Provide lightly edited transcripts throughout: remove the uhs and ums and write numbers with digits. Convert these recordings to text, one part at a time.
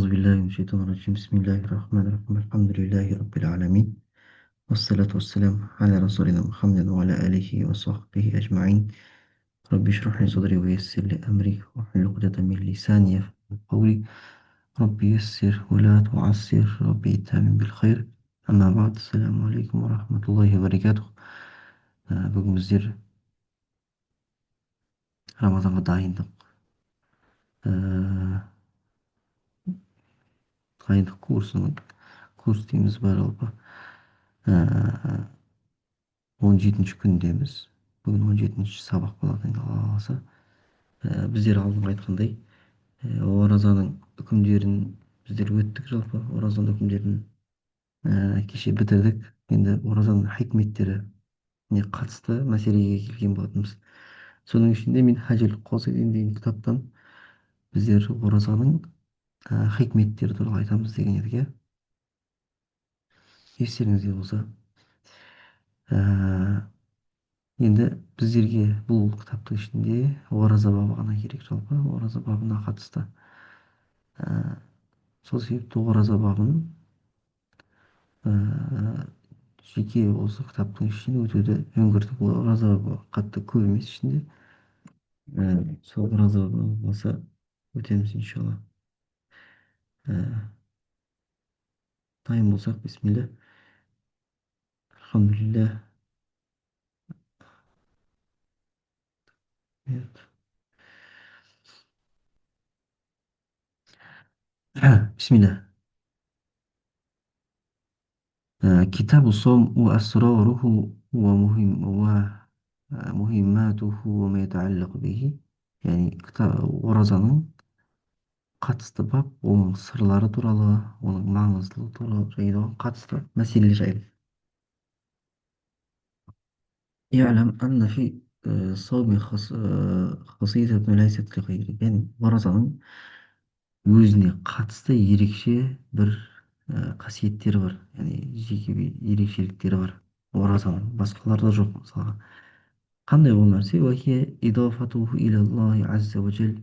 أعوذ بالله من الشيطان الرجيم. بسم الله الرحمن الرحيم. الحمد لله رب العالمين، والصلاة والسلام على رسولنا محمد وعلى آله وصحبه أجمعين. رب اشرح لي صدري ويسر لي أمري واحلل عقدة من لساني يفقهوا قولي. رب يسر ولا تعسر، ربي يتمم بالخير. أما بعد، السلام عليكم ورحمة الله وبركاته. бүгін біздер рамазанға дайындық курс дейміз ба жалпы. 17-ші күндеміз. Бүгін 17-ші сабақ болады енді Алла қаласа. Біздер алдыңғы айтқандай, оразаның үкімдерін біздер өттік жалпы. Оразаның үкімдерін кеше бітірдік. Енді оразаның хикметтеріне қатысты мәселеге келген болатынбыз. Соның ішінде мен Хажил Қосидин деген кітаптан біздер оразаның хикметтері туралы айтамыз деген едік, иә. Естеріңізде болса, енді біздерге бұл кітаптың ішінде ораза бабы ғана керек жалпы. Ораза бабына қатысты. Сол себепті ораза бабын жеке осы кітаптың ішіне өтуді өңгердік. Ораза бабы қатты көп емес ішінде. Сол ораза бабы болса өтеміз иншалла. Дайын болсақ, бисмилля. Алхамдулилля. Бисмилля. كتاب الصوم وأسراره ومهماته وما يتعلق به. Yani оразаның қатысты бап, оның сырлары туралы, оның маңыздылығы туралы және оған қатысты мәселелер жайлы. يعلم أن في الصوم خصيصة ليست لغيره. Yani оразаның өзіне қатысты ерекше бір қасиеттері бар. Яғни жеке ерекшеліктері бар. Оразаның басқаларда жоқ мысалға. قمنا بالمرسي وهي إضافته إلى الله عز وجل،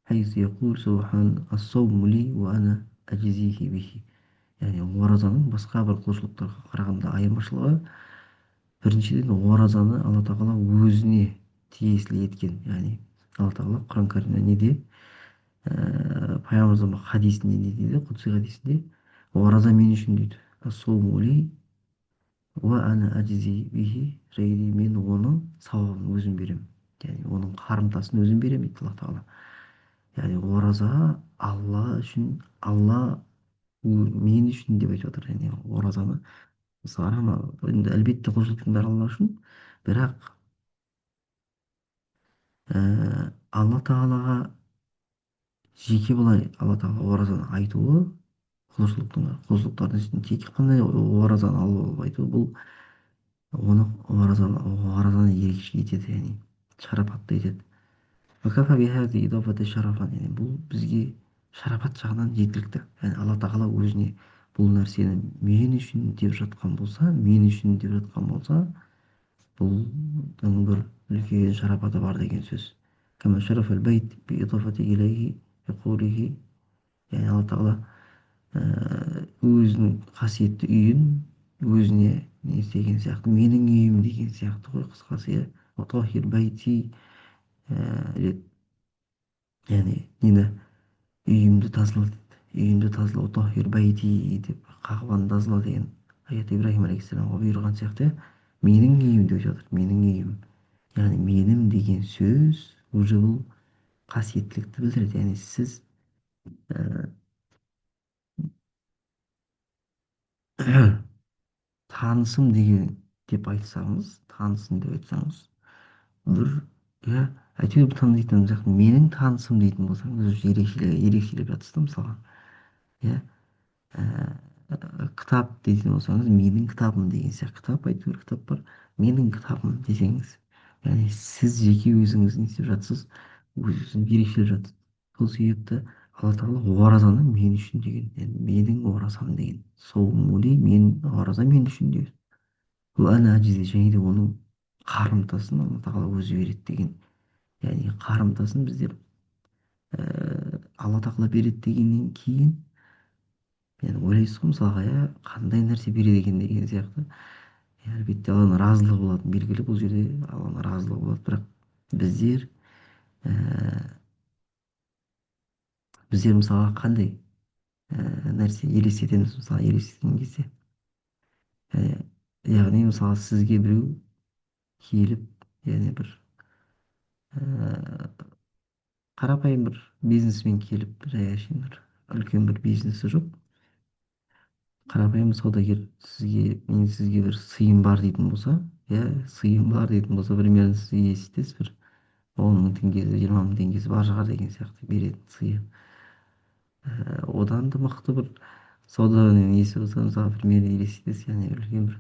حيث يقول سبحان الصوم لي وأنا أجزيه به. Yani оразаның басқа бір құлшылықтарға қарағанда айырмашылығы, біріншіден оразаны Алла тағала өзіне тиесілі еткен. Яғни Алла тағала Құран кәрімде неде, пайғамбарымыздың хадисінде не дейді, құдси хадисінде, ораза мен үшін дейді. Ас-сауму ли уа ана аджзи бихи, мен оның сауабын өзім беремін. Яғни оның қарымтасын өзім беремін дейді Алла тағала. Яғни ораза Алла үшін, Алла мен үшін деп айтып отыр. Яғни оразаны мысалға, енді әлбетте құлшылықтың бәрі Алла үшін, бірақ Алла тағалаға жеке былай Алла тағала оразаны айтуы, құлшылықтардың ішінде тек қана оразаны алып айту, бұл оны оразаны ерекше етеді, яғни шарапатты етеді. Yani бұл бізге шарапат жағынан жеткілікті. Yani Алла тағала өзіне бұл нәрсені мен үшін деп жатқан болса, бұның бір үлкен шарапаты бар деген сөз. Yani Алла тағала өзінің қасиетті үйін өзіне не істеген сияқты, менің үйім деген сияқты ғой, қысқасы. Яғни нені, үйімді тазала дейді. Үйімді тазала, утахир байти деп, қағбаны тазала деген аят Ибраһим алейхиссаламға бұйырған сияқты. Менің үйім деп жатыр, менің үйім. Яғни менім деген сөз уже бұл қасиеттілікті білдіреді. Яғни сіз танысым деген деп айтсаңыз, танысым деп айтсаңыз, бір, иә, әйтеуір танитын сияқты, менің танысым дейтін болсаңыз, ерекшелеп жатсыз да мысалға. Иә, кітап дейтін болсаңыз, менің кітабым деген сияқты. Кітап, әйтеуір кітап бар, менің кітабым десеңіз, яғни сіз жеке өзіңіз не істеп жатсыз, өзіңіз ерекшелеп жатсыз. Сол себепті Алла тағала оразаны мен үшін деген, яғни менің оразам деген, соумули, мен ораза мен үшін деген. Бұл және де оның қарымтасын Алла тағала өзі береді деген. Яғни қарымтасын біздер Алла тағала береді дегеннен кейін Yani ойлайсыз ғой мысалға, иә, қандай нәрсе береді екен деген сияқты. Әлбетте алланың разылығы болатын белгілі, бұл жерде алланың разылығы болады, бірақ біздер біздер мысалға қандай нәрсе елестетеміз, мысалы елестеткен кезде, ә, яғни мысалы сізге біреу келіп, яғни бір ә, қарапайым бір бизнесмен келіп, жай әшейін бір үлкен бір бизнесі жоқ қарапайым саудагер мен сізге бір сыйым бар дейтін болса, иә, сыйым бар дейтін болса, примерно сіз елестетесіз, бір 10 000 теңгесі, 20 000 теңгесі бар шығар деген сияқты беретін сыйы. Одан да мықты бір сауданың несі болса, мысалы примерно елестетесіз, яғни үлкен бір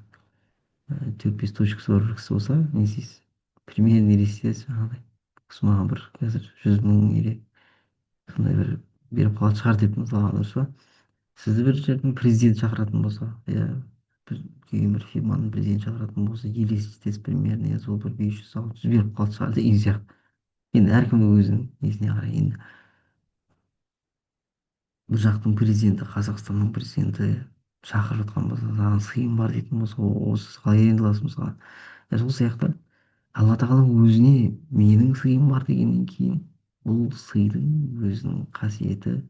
4-5 точкасы бар бір кісі болса, не істейсіз, примерно елестетесіз, жаңағыдай бұл кісі маған бір қазір 100 000 или сондай бір беріп қалатын шығар деп мысалға, дұрыс па. Сізді бір жердің президенті шақыратын болса, иә, бір үлкен бір фирманың президенті шақыратын болса, елестетесіз примерно, иә, сол бір 500-600 беріп қалды шығар деген сияқты. Енді әркімнің өзінің несіне қарай, енді бір жақтың президенті, қазақстанның президенті шақырып жатқан болса, саған сыйым бар дейтін болса, осы сіз қалай енді аласыз мысалға. Сол сияқты алла тағала өзіне менің сыйым бар дегеннен кейін, бұл сыйдың өзінің қасиеті,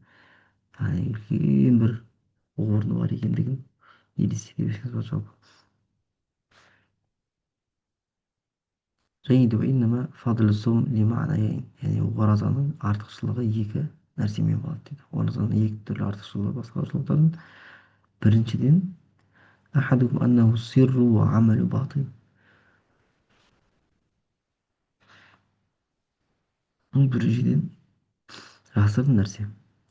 үлкен бір орны бар екендігін елестете берсеңіз болады жалпы. және де иннама фадлу сом лимаанаяин, яғни оразаның артықшылығы екі нәрсемен болады дейді. Оразаның екі түрлі артықшылығы басқа жолдардан. Біріншіден, ахадухум аннаху сирру ва амалу батин. Бұл біріншіден жасырын нәрсе,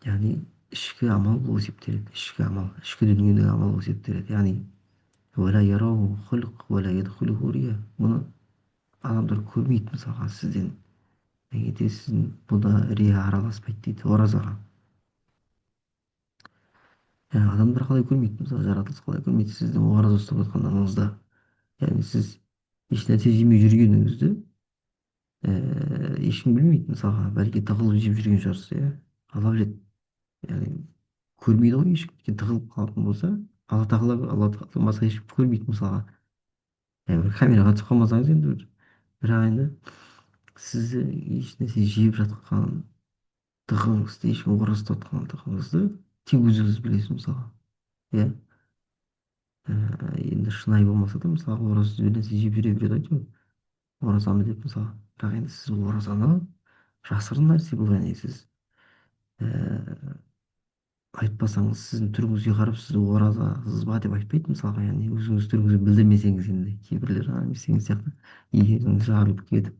яғни ішкі амал болып есептеледі. Ішкі амал, ішкі дүниедегі амал болып есептеледі. Яғни уәлә ярау хулқ уәлә ядхулуху рия. Бұны адамдар көрмейді мысалға сізден. Неге сіздің бұда рия араласпайды дейді оразаға. Адамдар қалай көрмейді, мысалы жаратылыс қалай көрмейді сіздің ораза ұстап жатқаныңызды. Яғни сіз ешнәрсе жемей жүргеніңізді ешкім білмейді мысалға, бәлки тығылып жеп жүрген шығарсыз, иә, алла біледі. Яғни көрмейді ғой ешкім, өйткені тығылып қалатын болса, алла тағала басқа ешкім көрмейді мысалға. Бір камераға түсіп қалмасаңыз енді бірақ енді сіз ешнәрсе жеп жатқандығыңызды, ешкім ораза ұстап жатқандығыңызды тек өзіңіз білесіз мысалға, иә. Енді шынайы болмаса да мысалы ораза бір нәрсе жеп жүре береді әйтеуір оразамын деп мысалға, бірақ енді сіз оразаны жасырын нәрсе бұл, яғни сіз ііі айтпасаңыз сіздің түріңізге қарап сіз оразасыз ба деп айтпайды мысалға, яғни өзіңіз түріңізді білдірмесеңіз, енді кейбіреулер істеген сияқты иегіңіз жарылып кетіп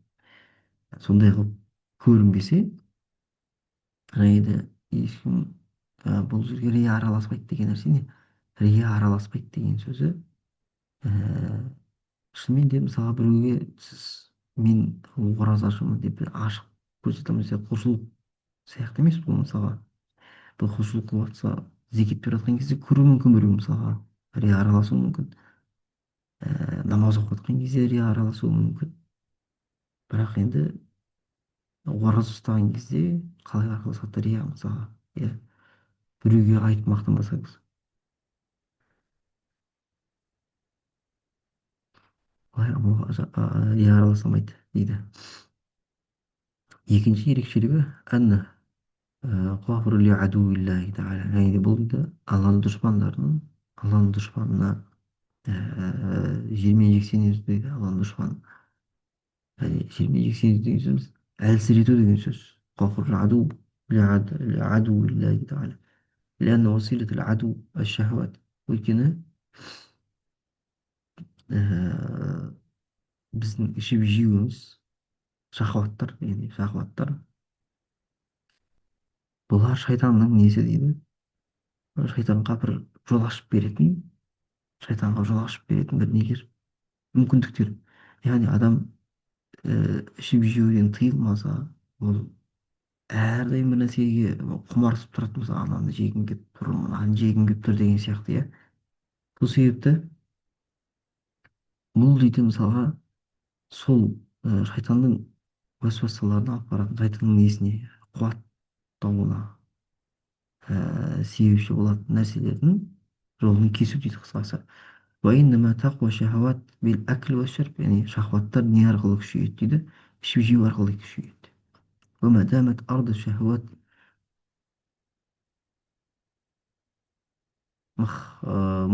сондай қылып көрінбесе, және де ешкім бұл жерге рия араласпайды деген нәрсе не, рия араласпайды деген сөзі шынымен де мысалға біреуге сіз мен оразашымын деп ашық көрсете алмаса құлшылық сияқты емес бұл мысалға. Бұл құлшылық қылып жатса, зекет беріп жатқан кезде көруі мүмкін біреу мысалға, рия араласуы мүмкін. Намаз оқып жатқан кезде рия араласуы мүмкін. Бірақ енді ораза ұстаған кезде қалай араласады рия мысалға, иә, біреуге айтып мақтанбасаңыз қалай рия араласа алмайды дейді. Екінші ерекшелігі ғафур ли адуиллахи тағала, яғни бұл дейді алланың дұшпанына жермен жексен ету дейді. Алланың дұшпаны, яғни жермен жексен ету деген сөз әлсірету деген сөз. ғафур ли адуиллахи тағала لأن وسيلة العدو الشهوات. өйткені біздің ішіп жеуіміз шахваттар, яғни шахваттар, бұлар шайтанның несі дейді, шайтанға бір жол ашып беретін шайтанға жол ашып беретін бір нелер, мүмкіндіктер. Яғни адам ішіп жеуден тыйылмаса, ол әрдайым бір нәрсеге құмарысып тұрады, мысалы ананы жегім келіп тұр, мынаны жегім келіп тұр деген сияқты, иә. Сол себепті бұл дейді мысалға сол шайтанның уәсуасаларына алып баратын, шайтанның несіне, қуаттауына, себепші болатын нәрселердің жолын кесу дейді қысқасы. Яғни шахваттар не арқылы күшейеді дейді, ішіп жеу арқылы күшейеді. وما دامت أرض الشهوات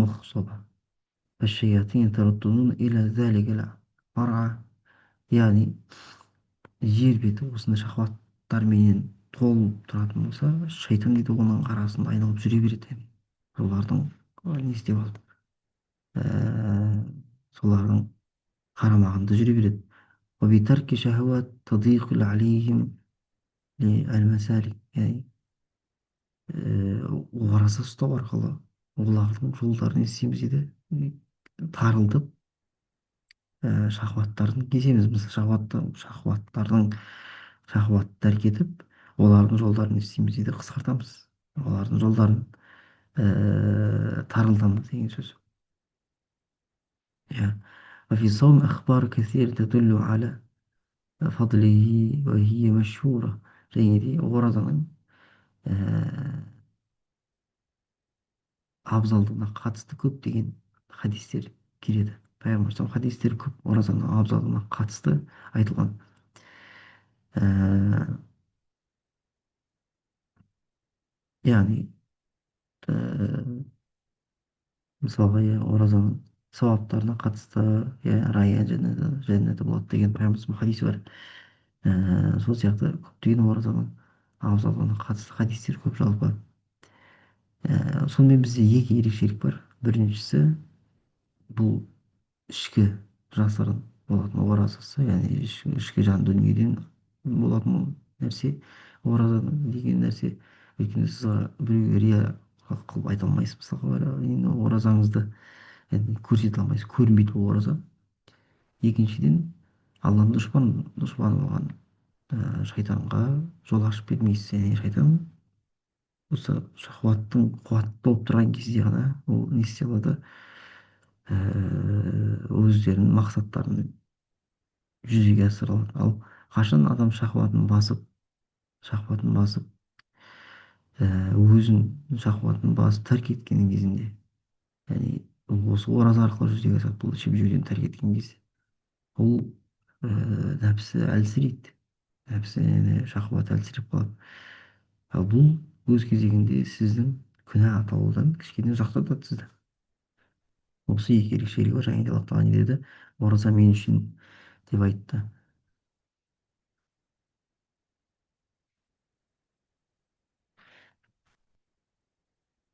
مخصبة فالشياطين يترددون إلى ذلك الفرع. яғни жер беті осындай шахваттарменен толып тұратын болса, шайтан дейді оның арасында айналып жүре береді. Солардың не істеп алып, солардың қарамағында жүре береді. وبترك شهوات تضيق عليهم للمسالك. яғни ораза ұстау арқылы олардың жолдарын не істейміз дейді, тарылтып шахваттарын кеземіз. Біз шахватты әркетіп олардың жолдарын не істейміз дейді, қысқартамыз. Олардың жолдарын тарылтамыз деген сөз. иә. وفي الصوم أخبار كثيرة تدل على فضله وهي مشهورة. және де оразаның абзалдығына қатысты көптеген хадистер келеді. Пайғамбар хадистер көп оразаның абзалдығына қатысты айтылған. Ә, яғни ә, мысалға оразаның сауаптарына қатысты, райян жәннаты болады деген пайғамбарымыздың хадисі бар. Сол сияқты көптеген оразаның абзалдығына қатысты хадистер көп жалпы. Сонымен бізде екі ерекшелік бар. Біріншісі бұл ішкі жасырын болатын оразасы, яғни ішкі жан дүниеден болатын нәрсе. Ораза деген нәрсе, өйткені сіз біреуге рия қылып айта алмайсыз. Мысалға оразаңызды көрсете алмайсыз, көрінбейді ол ораза. Екіншіден, алланың дұшпаны болған шайтанға жол ашып бермейсіз. Яғни шайтан осы шахуаттың қуатты болып тұрған кезде ғана ол не істей алады, өздерінің мақсаттарын жүзеге асыра алады. Ал қашан адам шахватын басып, өзін шахватын басып тәрк еткен кезінде, яғни осы ораза арқылы жүзеге асады. Бұл ішіп жеуден тәрк еткен кезде ол нәпсі әлсірейді, шахват әлсіреп қалады. Ал бұл өз кезегінде сіздің күнә атаулыдан кішкене ұзақтатады сізді. Осы екі ерекшелігі бар. Және де Аллах тағала не деді? Ораза мен үшін деп айтты.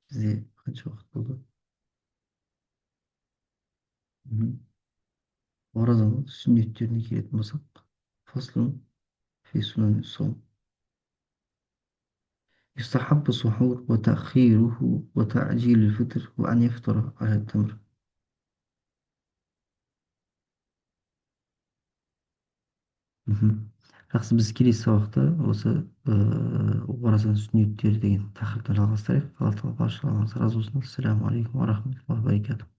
Бізде қанша уақыт болды? Оразаның сүннеттеріне келетін болсақ, фаслун фи сунан сом. يستحب السحور وتأخيره وتعجيل الفطر وأن يفطر على التمر. Жақсы, біз келесі сабақта осы оразаның сүннеттері деген тақырыпты жалғастырайық. Алла тағала баршаларыңызға разы болсын. Ассаламу алейкум ва рахматуллахи ва баракатух.